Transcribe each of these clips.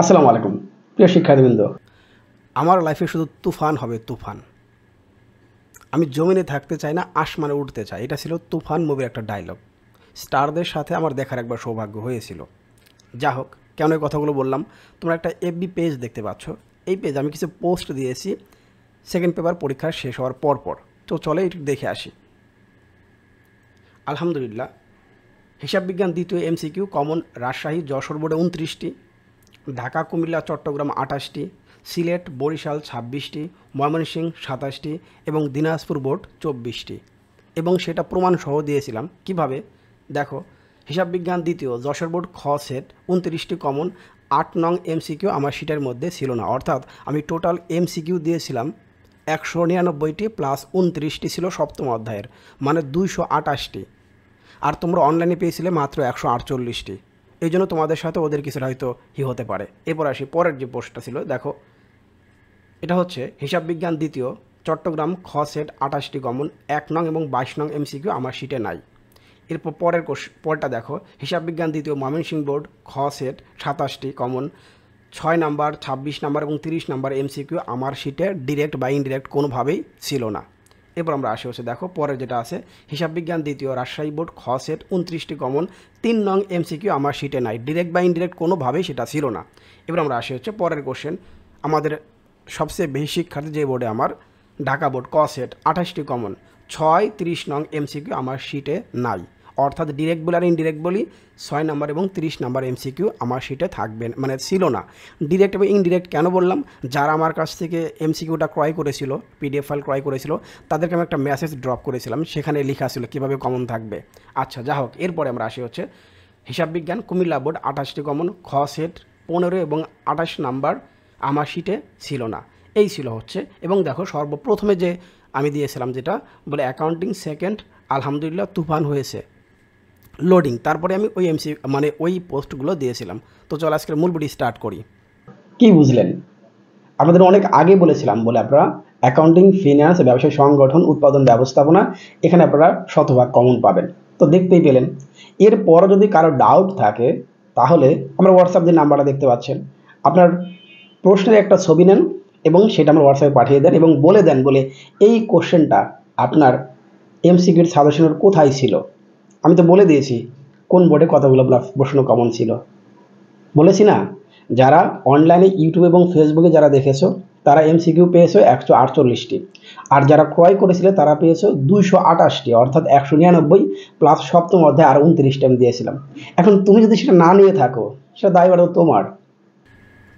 আসসালামু আলাইকুম প্রিয় শিক্ষার্থীবৃন্দ। আমার লাইফে শুধু তুফান হবে তুফান। আমি জমিনে থাকতে চাই না, আসমানে উঠতে চাই। এটা ছিল তুফান মুভির একটা ডায়লগ। স্টারদের সাথে আমার দেখার একবার সৌভাগ্য হয়েছিল। যা হোক, কেন এই কথাগুলো বললাম, তোমরা একটা এফবি পেজ দেখতে পাচ্ছ। এই পেজ আমি কিছু পোস্ট দিয়েছি সেকেন্ড পেপার পরীক্ষা শেষ হওয়ার পর। তো চলে একটু দেখে আসি। আলহামদুলিল্লাহ, হিসাব বিজ্ঞান দ্বিতীয় এমসিকিউ কমন রাজশাহী যশোর বোর্ডে 29টি, ঢাকা কুমিল্লা চট্টগ্রাম 28টি, সিলেট বরিশাল 26টি, ময়মনসিংহ 27টি এবং দিনাজপুর বোর্ড 24টি। এবং সেটা প্রমাণ সহ দিয়েছিলাম। কিভাবে? দেখো, হিসাব বিজ্ঞান দ্বিতীয় যশোর বোর্ড খ সেট 29টি কমন, 8 নং এমসিকিউ আমার শিটের মধ্যে ছিল না। অর্থাৎ আমি টোটাল এমসিকিউ দিয়েছিলাম 199টি প্লাস 29টি ছিল সপ্তম অধ্যায়ের, মানে 228টি। আর তোমরা অনলাইনে পেয়েছিলে মাত্র 148টি। এই জন্য তোমাদের সাথে ওদের কিছুটা হয়তো হতে পারে। এরপর আসি পরের যে পোস্টটা ছিল। দেখো, এটা হচ্ছে হিসাব বিজ্ঞান দ্বিতীয় চট্টগ্রাম খ সেট 28টি কমন, 1 নং এবং 22 নং এমসিকিউ আমার শিটে নাই। এরপর পরটা দেখো, হিসাব বিজ্ঞান দ্বিতীয় ময়মনসিংহ বোর্ড খ সেট 27টি কমন, 6 নাম্বার 26 নাম্বার এবং 30 নাম্বার এমসিকিউ আমার শিটে ডিরেক্ট বা ইনডিরেক্ট কোনোভাবেই ছিল না। এরপর আমরা আসি হচ্ছে, দেখো পরের যেটা আছে, হিসাব বিজ্ঞান দ্বিতীয় রাজশাহী বোর্ড খ সেট 29টি কমন, 3 নং এমসিকিউ আমার শিটে নাই, ডিরেক্ট বা ইনডিরেক্ট কোনোভাবেই সেটা ছিল না। এবার আমরা আসি হচ্ছে পরের কোশ্চেন। আমাদের সবচেয়ে বেশি শিক্ষার্থী যে বোর্ডে আমার, ঢাকা বোর্ড ক সেট 28টি কমন, 6, 30 নং এমসিকিউ আমার শিটে নাই। অর্থাৎ ডিরেক্ট বলি আর ইনডিরেক্ট বলি, 6 নাম্বার এবং 30 নাম্বার এমসিকিউ আমার শিটে থাকবেন, মানে ছিল না। ডিরেক্ট এবং ইনডিরেক্ট কেন বললাম? যারা আমার কাছ থেকে এমসিকিউটা ক্রয় করেছিল, পিডিএফ ফাইল ক্রয় করেছিল, তাদেরকে আমি একটা মেসেজ ড্রপ করেছিলাম, সেখানে লেখা ছিল কীভাবে কমন থাকবে। আচ্ছা, যা হোক, এরপরে আমরা আসি হচ্ছে হিসাব বিজ্ঞান কুমিল্লা বোর্ড 28টি কমন, খ সেট 15 এবং 28 নাম্বার আমার শিটে ছিল না। এই ছিল হচ্ছে। এবং দেখো, সর্বপ্রথমে যে আমি দিয়েছিলাম যেটা বলে অ্যাকাউন্টিং সেকেন্ড, আলহামদুলিল্লাহ তুফান হয়েছে লোডিং। তারপরে আমি ওই ওই পোস্টগুলো দিয়েছিলাম। তো চল আজকের মূল ভিডিও স্টার্ট করি। কি বুঝলেন? আমাদের অনেক আগে বলেছিলাম বলে আপনারা অ্যাকাউন্টিং, ফিনান্স, ব্যবসায় সংগঠন, উৎপাদন ব্যবস্থাপনা, এখানে আপনারা শতভাগ কমন পাবেন। তো দেখতেই পেলেন। এরপর যদি কারো ডাউট থাকে তাহলে আমরা হোয়াটসঅ্যাপ যে নাম্বারটা দেখতে পাচ্ছেন, আপনার প্রশ্নের একটা ছবি নেন এবং সেটা আমার হোয়াটসঅ্যাপে পাঠিয়ে দেন এবং বলে দেন বলে এই কোশ্চেনটা আপনার এমসিকিউর সাজেশনের কোথায় ছিল। আমি তো বলে দিয়েছি কোন বোর্ডে কতগুলো প্রশ্ন কমন ছিল, বলেছি না? যারা অনলাইনে ইউটিউব এবং ফেসবুকে যারা দেখেছো তারা এমসিকিউ পেয়েছো 148টি, আর যারা ক্রয় করেছিলে তারা পেয়েছো 228টি, অর্থাৎ 199 প্লাস সপ্তম অধ্যায় আর 29টা আমি দিয়েছিলাম। এখন তুমি যদি সেটা না নিয়ে থাকো, সেটা দায়ভার তোমার।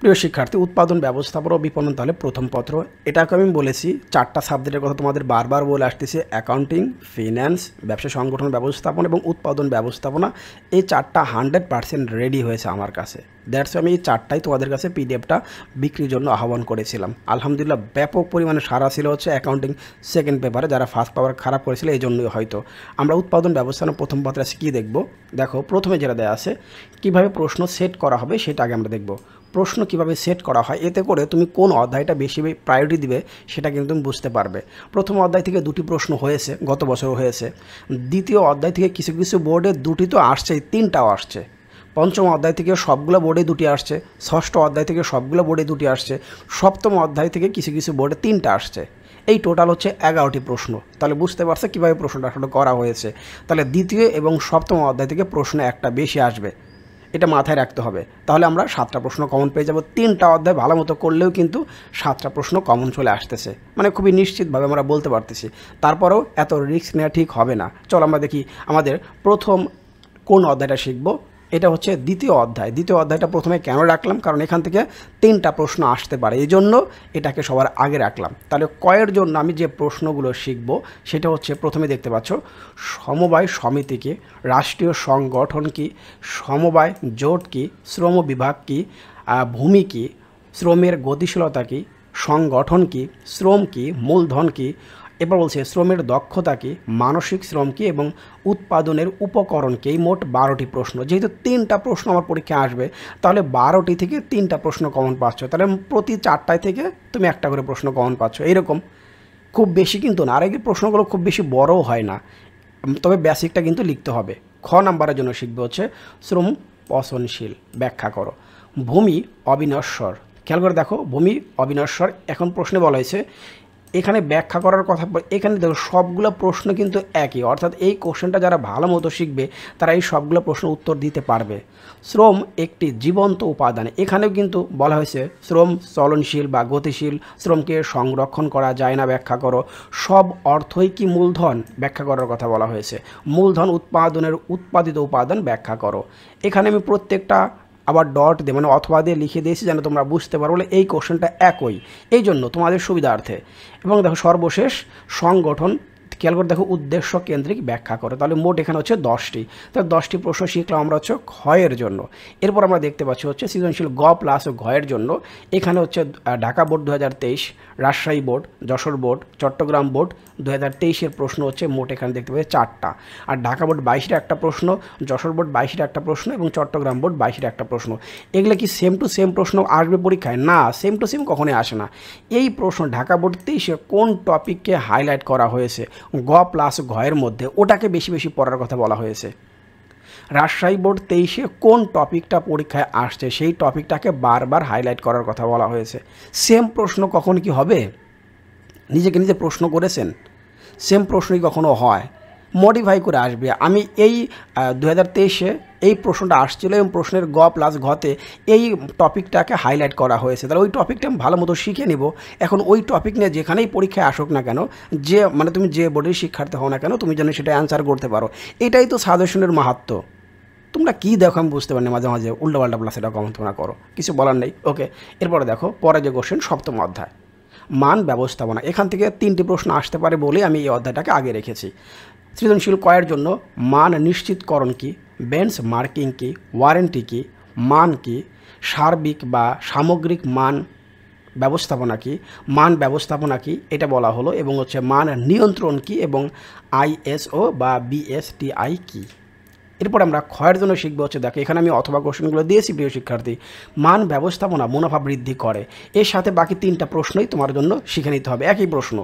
প্রিয় শিক্ষার্থী, উৎপাদন ব্যবস্থাপনা ও বিপণন তাহলে প্রথম পত্র। এটাকে আমি বলেছি 4টা সাবজেক্টের কথা তোমাদের বারবার বলে আসতেছে, অ্যাকাউন্টিং, ফিন্যান্স, ব্যবসা সংগঠন ব্যবস্থাপনা এবং উৎপাদন ব্যবস্থাপনা। এই 4টা 100% রেডি হয়েছে আমার কাছে। দ্যাটস আমি এই 4টাই তোমাদের কাছে পিডিএফটা বিক্রির জন্য আহ্বান করেছিলাম। আলহামদুলিল্লাহ, ব্যাপক পরিমাণে সারা ছিল হচ্ছে অ্যাকাউন্টিং সেকেন্ড পেপারে। যারা ফার্স্ট পেপার খারাপ করেছিল এই জন্যই হয়তো। আমরা উৎপাদন ব্যবস্থাপনা প্রথম পত্রে আছে কী দেখব? দেখো, প্রথমে যেটা দেওয়া আছে কীভাবে প্রশ্ন সেট করা হবে সেটা আগে আমরা দেখব। প্রশ্ন কিভাবে সেট করা হয়, এতে করে তুমি কোন অধ্যায়টা বেশি প্রায়োরিটি দিবে সেটা কিন্তু তুমি বুঝতে পারবে। প্রথম অধ্যায় থেকে 2টি প্রশ্ন হয়েছে, গত বছরও হয়েছে। দ্বিতীয় অধ্যায় থেকে কিছু কিছু বোর্ডে 2টি তো আসছেই, 3টাও আসছে। পঞ্চম অধ্যায় থেকে সবগুলো বোর্ডে 2টি আসছে। ষষ্ঠ অধ্যায় থেকে সবগুলো বোর্ডে 2টি আসছে। সপ্তম অধ্যায় থেকে কিছু কিছু বোর্ডে 3টা আসছে। এই টোটাল হচ্ছে 11টি প্রশ্ন। তাহলে বুঝতে পারছে কীভাবে প্রশ্নটা আসলে করা হয়েছে। তাহলে দ্বিতীয় এবং সপ্তম অধ্যায় থেকে প্রশ্ন একটা বেশি আসবে, এটা মাথায় রাখতে হবে। তাহলে আমরা 7টা প্রশ্ন কমন পেয়ে যাব। 3টা অধ্যায় ভালো মতো করলেও কিন্তু 7টা প্রশ্ন কমন চলে আসতেছে, মানে খুবই নিশ্চিতভাবে আমরা বলতে পারতেছি। তারপরেও এত রিস্ক নেওয়া ঠিক হবে না। চল আমরা দেখি আমাদের প্রথম কোন অধ্যায়টা শিখব। এটা হচ্ছে দ্বিতীয় অধ্যায়। দ্বিতীয় অধ্যায়টা প্রথমে কেন রাখলাম? কারণ এখান থেকে 3টা প্রশ্ন আসতে পারে, এই জন্য এটাকে সবার আগে রাখলাম। তাহলে কয়ের জন্য আমি যে প্রশ্নগুলো শিখব সেটা হচ্ছে, প্রথমে দেখতে পাচ্ছ সমবায় সমিতি কি, রাষ্ট্রীয় সংগঠন কি, সমবায় জোট কি, শ্রম বিভাগ কি, ভূমি কি, শ্রমের গতিশীলতা কি, সংগঠন কি, শ্রম কি, মূলধন কি। এবার বলছে শ্রমের দক্ষতা কি, মানসিক শ্রম কি এবং উৎপাদনের উপকরণ কি। এই মোট 12টি প্রশ্ন। যেহেতু 3টা প্রশ্ন আমার পরীক্ষায় আসবে, তাহলে 12টি থেকে 3টা প্রশ্ন কমন পাচ্ছ। তাহলে প্রতি 4টায় থেকে তুমি একটা করে প্রশ্ন কমন পাচ্ছ। এইরকম খুব বেশি কিন্তু না, আর এই প্রশ্নগুলো খুব বেশি বড়ও হয় না, তবে বেসিকটা কিন্তু লিখতে হবে। খ নাম্বারের জন্য শিখবে হচ্ছে শ্রম পচনশীল ব্যাখ্যা করো। ভূমি অবিনশ্বর। খেয়াল করে দেখো, ভূমি অবিনশ্বর। এখন প্রশ্নে বলা হয়েছে এখানে ব্যাখ্যা করার কথা। এখানে দেখো সবগুলো প্রশ্ন কিন্তু একই, অর্থাৎ এই কোশ্চেনটা যারা ভালো মতো শিখবে তারা এই সবগুলো প্রশ্নের উত্তর দিতে পারবে। শ্রম একটি জীবন্ত উপাদান, এখানেও কিন্তু বলা হয়েছে শ্রম চলনশীল বা গতিশীল, শ্রমকে সংরক্ষণ করা যায় না, ব্যাখ্যা করো। সব অর্থই কি মূলধন, ব্যাখ্যা করার কথা বলা হয়েছে। মূলধন উৎপাদনের উৎপাদিত উপাদান, ব্যাখ্যা করো। এখানে আমি প্রত্যেকটা আবার ডট দিয়ে মানে অথবা দিয়ে লিখে দিয়েছি যেন তোমরা বুঝতে পারো, বলে এই কোশ্চেনটা একই, এই জন্য তোমাদের সুবিধার্থে। এবং দেখো সর্বশেষ সংগঠন, খেয়াল করে দেখো উদ্দেশ্য কেন্দ্রিক ব্যাখ্যা করো। তাহলে মোট এখানে হচ্ছে 10টি। তাহলে 10টি প্রশ্ন শিখলাম আমরা হচ্ছে ক্ষয়ের জন্য। এরপর আমরা দেখতে পাচ্ছি হচ্ছে সৃজনশীল গ প্লাস ঘয়ের জন্য। এখানে হচ্ছে Dhaka board 2023, Rajshahi board, Jessore board, Chittagong board 2023-এর প্রশ্ন হচ্ছে মোট এখানে দেখতে পাচ্ছি 4টা। আর ঢাকা বোর্ড 22-এর একটা প্রশ্ন, যশোর বোর্ড 22-এর একটা প্রশ্ন এবং চট্টগ্রাম বোর্ড 22-এর একটা প্রশ্ন। এগুলো কি সেম টু সেম প্রশ্ন আসবে পরীক্ষায়? না, সেম টু সেম কখনোই আসে না। এই প্রশ্ন ঢাকা বোর্ড 23-এ কোন টপিককে হাইলাইট করা হয়েছে গ প্লাস ঘয়ের মধ্যে, ওটাকে বেশি বেশি পড়ার কথা বলা হয়েছে। রাজশাহী বোর্ড 23-এ কোন টপিকটা পরীক্ষায় আসছে সেই টপিকটাকে বারবার হাইলাইট করার কথা বলা হয়েছে। সেম প্রশ্ন কখন কি হবে? নিজেকে নিজে প্রশ্ন করেছেন? সেম প্রশ্নই কখনো হয়? মডিফাই করে আসবে। আমি এই 2023-এ এই প্রশ্নটা আসছিল এবং প্রশ্নের গ প্লাস ঘতে এই টপিকটাকে হাইলাইট করা হয়েছে। তাহলে ওই টপিকটা আমি ভালো মতো শিখে নিব। এখন ওই টপিক নিয়ে যেখানেই পরীক্ষায় আসুক না কেন, যে মানে তুমি যে বোর্ডের শিক্ষার্থী হও না কেন, তুমি যেন সেটা অ্যান্সার করতে পারো। এটাই তো সাজেশনের মাহাত্ম্য। তোমরা কী দেখো আমি বুঝতে পারি না, মাঝে মাঝে উল্টোপাল্টা প্লাস এটা কমন তোমরা করো, কিছু বলার নেই। ওকে, এরপরে দেখো পরে যে কোশ্চেন, 7ম অধ্যায় মান ব্যবস্থাপনা। এখান থেকে 3টি প্রশ্ন আসতে পারে বলে আমি এই অধ্যায়টাকে আগে রেখেছি। সৃজনশীল কয়ের জন্য মান নিশ্চিতকরণ কি, বেঞ্চ মার্কিং কি, ওয়ারেন্টি কি, মান কি, সার্বিক বা সামগ্রিক মান ব্যবস্থাপনা কি, মান ব্যবস্থাপনা কি এটা বলা হলো, এবং হচ্ছে মান নিয়ন্ত্রণ কি এবং ISO বা BSTI কি। এরপর আমরা ক্ষয়ের জন্য শিখবো হচ্ছে, দেখো এখানে আমি অথবা কোশ্চেনগুলো দিয়েছি প্রিয় শিক্ষার্থী। মান ব্যবস্থাপনা মুনাফা বৃদ্ধি করে, এর সাথে বাকি 3টা প্রশ্নই তোমার জন্য শিখে নিতে হবে, একই প্রশ্ন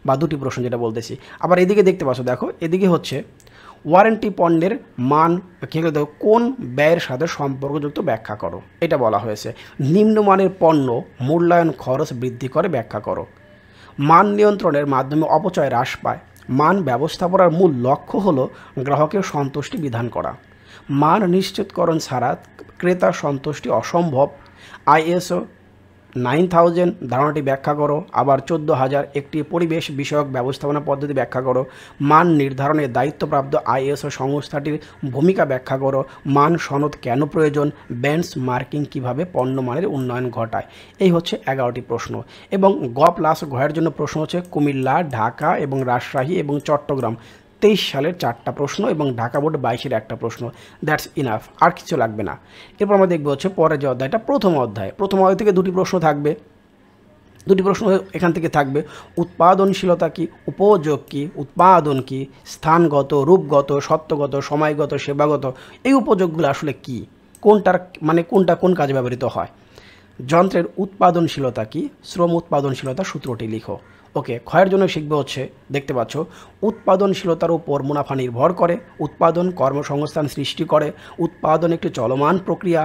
বা 2টি প্রশ্ন যেটা বলতেছি। আবার এদিকে দেখতে পাচ্ছ, দেখো এদিকে হচ্ছে ওয়ারেন্টি পণ্যের মান দেখো কোন ব্যয়ের সাথে সম্পর্কযুক্ত, ব্যাখ্যা করো, এটা বলা হয়েছে। নিম্নমানের পণ্য মূল্যায়ন খরচ বৃদ্ধি করে, ব্যাখ্যা করো। মান নিয়ন্ত্রণের মাধ্যমে অপচয় হ্রাস পায়, মান ব্যবস্থাপনার মূল লক্ষ্য হলো গ্রাহকের সন্তুষ্টি বিধান করা। মান নিশ্চিতকরণ ছাড়া ক্রেতার সন্তুষ্টি অসম্ভব, ISO 9000 ধারণাটি ব্যাখ্যা করো। আবার 14000 একটি পরিবেশ বিষয়ক ব্যবস্থাপনা পদ্ধতি, ব্যাখ্যা করো। মান নির্ধারণে দায়িত্বপ্রাপ্ত ISO সংস্থাটির ভূমিকা ব্যাখ্যা করো। মান সনদ কেন প্রয়োজন, বেঞ্চ মার্কিং কীভাবে পণ্যমানের উন্নয়ন ঘটায়। এই হচ্ছে 11টি প্রশ্ন। এবং গ প্লাস ঘয়ের জন্য প্রশ্ন হচ্ছে কুমিল্লা, ঢাকা এবং রাজশাহী এবং চট্টগ্রাম 23 সালের 4টা প্রশ্ন এবং ঢাকা বোর্ড 22-এর একটা প্রশ্ন। দ্যাটস ইনাফ, আর কিছু লাগবে না। এরপর আমরা দেখবো হচ্ছে পরে যে অধ্যায়টা, প্রথম অধ্যায় থেকে 2টি প্রশ্ন থাকবে। 2টি প্রশ্ন এখান থেকে থাকবে। উৎপাদনশীলতা কি, উপযোগ কি, উৎপাদন কি, স্থানগত, রূপগত, সত্যগত, সময়গত, সেবাগত, এই উপযোগগুলো আসলে কি, কোনটার মানে কোনটা কোন কাজে ব্যবহৃত হয়। যন্ত্রের উৎপাদনশীলতা কি, শ্রম উৎপাদনশীলতা সূত্রটি লিখো। ওকে, ক্ষয়ের জন্য শিখবে হচ্ছে, দেখতে পাচ্ছ উৎপাদনশীলতার উপর মুনাফা নির্ভর করে, উৎপাদন কর্মসংস্থান সৃষ্টি করে, উৎপাদন একটি চলমান প্রক্রিয়া,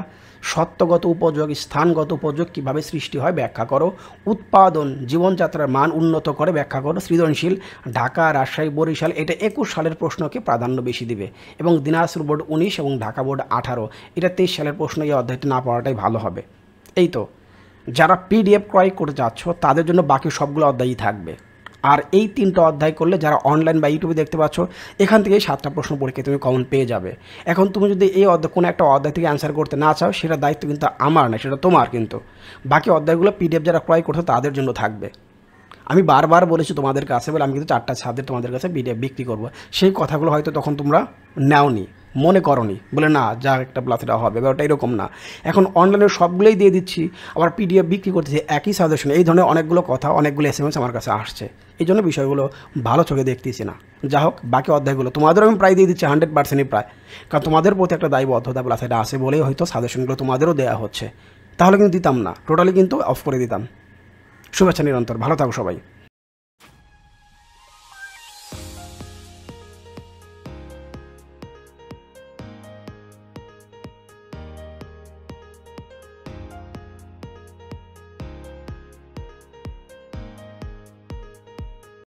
সত্যগত উপযোগ, স্থানগত উপযোগ কীভাবে সৃষ্টি হয়, ব্যাখ্যা করো। উৎপাদন জীবনযাত্রার মান উন্নত করে, ব্যাখ্যা করো। সৃজনশীল ঢাকা, রাজশাহী, বরিশাল এটা 21 সালের প্রশ্নকে প্রাধান্য বেশি দিবে, এবং দিনাজপুর বোর্ড 19 এবং ঢাকা বোর্ড 18 এটা 23 সালের প্রশ্ন। এই অধ্যায়টি না পড়াটাই ভালো হবে। এই তো, যারা PDF ক্রয় করে যাচ্ছ তাদের জন্য বাকি সবগুলো অধ্যায়ই থাকবে। আর এই 3টা অধ্যায় করলে যারা অনলাইন বা ইউটিউবে দেখতে পাচ্ছ, এখান থেকেই 7টা প্রশ্ন পরীক্ষায় তুমি কমন পেয়ে যাবে। এখন তুমি যদি এই কোনো একটা অধ্যায় থেকে অ্যান্সার করতে না চাও, সেটা দায়িত্ব কিন্তু আমার না, সেটা তোমার। কিন্তু বাকি অধ্যায়গুলো PDF যারা ক্রয় করছো তাদের জন্য থাকবে। আমি বারবার বলেছি তোমাদের কাছে, বলে আমি কিন্তু 4টা সাবজেক্ট তোমাদের কাছে PDF বিক্রি করবো। সেই কথাগুলো হয়তো তখন তোমরা নাওনি, মনে করনি, বলে না যা একটা প্লাসটা হবে, ব্যাপারটা এরকম না। এখন অনলাইনে সবগুলোই দিয়ে দিচ্ছি, আবার PDF বিক্রি করতেছি একই সাজেশন। এই ধরনের অনেকগুলো কথা, অনেকগুলো SMS আমার কাছে আসছে, এই জন্য বিষয়গুলো ভালো চোখে দেখতেছি না। যা হোক, বাকি অধ্যায়গুলো তোমাদেরও আমি প্রায় দিয়ে দিচ্ছি, 100%ই প্রায়, কারণ তোমাদের প্রতি একটা দায়বদ্ধতা প্লাস এটা আছে বলেই হয়তো সাজেশনগুলো তোমাদেরও দেওয়া হচ্ছে। তাহলে কিন্তু দিতাম না, টোটালি কিন্তু অফ করে দিতাম। শুভেচ্ছা নিরন্তর, ভালো থাকো সবাই।